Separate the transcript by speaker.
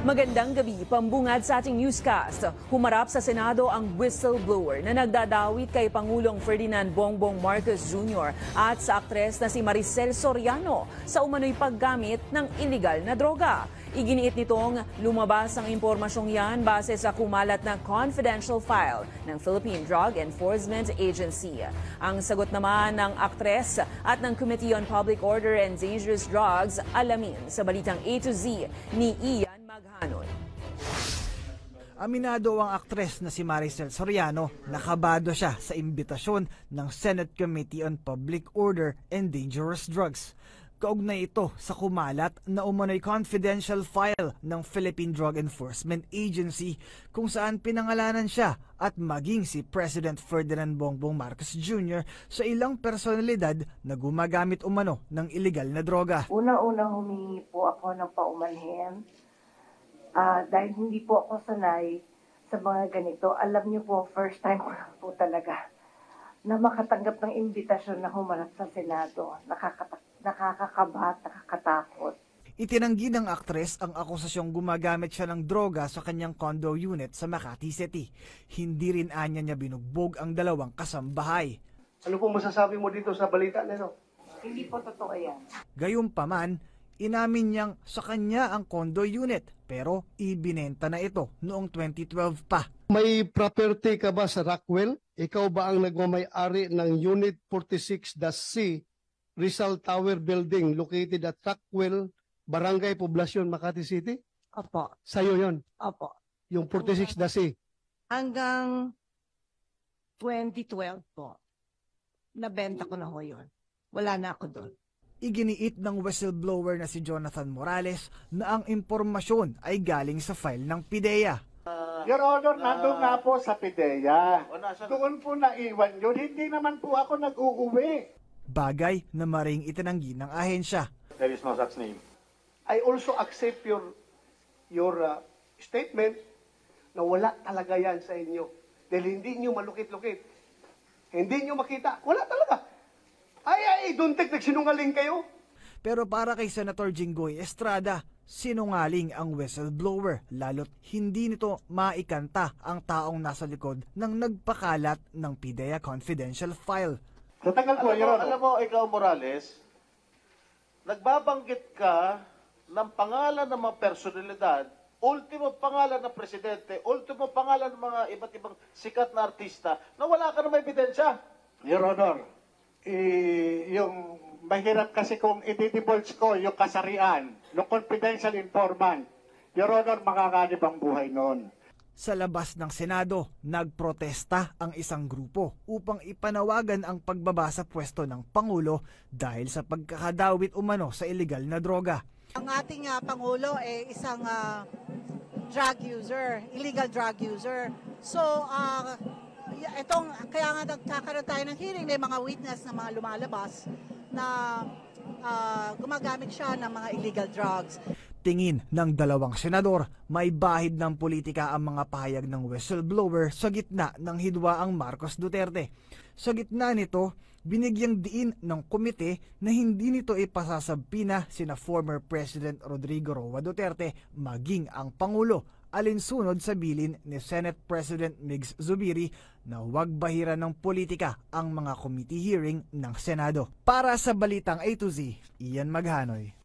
Speaker 1: Magandang gabi, pambungad sa ating newscast. Humarap sa Senado ang whistleblower na nagdadawit kay Pangulong Ferdinand Bongbong Marcos Jr. at sa aktres na si Maricel Soriano sa umano'y paggamit ng iligal na droga. Iginiit nitong lumabas ang impormasyong yan base sa kumalat na confidential file ng Philippine Drug Enforcement Agency. Ang sagot naman ng aktres at ng Committee on Public Order and Dangerous Drugs, alamin sa balitang A to Z ni Ian Maghanoy.
Speaker 2: Aminado ang aktres na si Maricel Soriano, nakabado siya sa imbitasyon ng Senate Committee on Public Order and Dangerous Drugs. Kaugnay ito sa kumalat na umano'y confidential file ng Philippine Drug Enforcement Agency kung saan pinangalanan siya at maging si President Ferdinand Bongbong Marcos Jr. sa ilang personalidad na gumagamit umano ng iligal na droga.
Speaker 3: Una-una humingi po ako ng paumanhin dahil hindi po ako sanay sa mga ganito. Alam niyo po, first time ko lang po talaga na makatanggap ng imbitasyon na humarap sa Senado. Nakakakaba at nakakatakot.
Speaker 2: Itinanggi ng aktres ang akusasyong gumagamit siya ng droga sa kanyang condo unit sa Makati City. Hindi rin anya niya binugbog ang dalawang kasambahay.
Speaker 4: Ano po masasabi mo dito sa balita nito?
Speaker 3: Hindi po totoo yan.
Speaker 2: Gayunpaman, inamin niyang sa kanya ang condo unit pero ibinenta na ito noong 2012 pa.
Speaker 4: May property ka ba sa Rockwell? Ikaw ba ang nagmamay-ari ng Unit 46-C Rizal Tower Building located at Rockwell, Barangay Poblacion, Makati City?
Speaker 3: Opo.
Speaker 4: Sa'yo yon?
Speaker 3: Opo.
Speaker 4: Yung 46-C?
Speaker 3: Hanggang 2012 po, nabenta ko na ho yun. Wala na ako doon.
Speaker 2: Iginiit ng whistleblower na si Jonathan Morales na ang impormasyon ay galing sa file ng PIDEA.
Speaker 5: Your Honor, nandun nga po sa PIDEA. Doon po naiwan yun. Hindi naman po ako nag-uuwi.
Speaker 2: Bagay na maring itinanggi ng ahensya.
Speaker 5: There is no such name. I also accept your statement na wala talaga yan sa inyo. Dahil hindi nyo malukit-lukit. Hindi nyo makita. Wala talaga. Ay, don't think nagsinungaling kayo.
Speaker 2: Pero para kay Senator Jinggoy Estrada, sinungaling ang whistleblower lalo't hindi nito maikanta ang taong nasa likod ng nagpakalat ng PIDEA confidential file.
Speaker 5: Sa tagal po, Your Honor.
Speaker 6: Alam mo, ikaw Morales, nagbabanggit ka ng pangalan ng mga personalidad, ultimo pangalan ng presidente, ultimo pangalan ng mga iba't ibang sikat na artista na wala ka na may ebidensya.
Speaker 5: Your Honor, yung mahirap kasi kung i-divulge ko yung kasarian, yung confidential informant, Your Honor, makakanib ang buhay noon.
Speaker 2: Sa labas ng Senado, nagprotesta ang isang grupo upang ipanawagan ang pagbaba sa pwesto ng Pangulo dahil sa pagkakadawit umano sa iligal na droga.
Speaker 7: Ang ating Pangulo ay isang drug user, illegal drug user. So, kaya nga nagkakaroon tayo ng hearing, may mga witness na mga lumalabas na gumagamit siya ng mga illegal drugs.
Speaker 2: Tingin ng dalawang senador, may bahid ng politika ang mga pahayag ng whistleblower sa gitna ng hidwaang Marcos Duterte. Sa gitna nito, binigyang diin ng komite na hindi nito ipasasabpina sina former President Rodrigo Roa Duterte maging ang Pangulo, alinsunod sa bilin ni Senate President Migs Zubiri na huwag bahira ng politika ang mga committee hearing ng Senado. Para sa Balitang A to Z, Ian Maghanoy.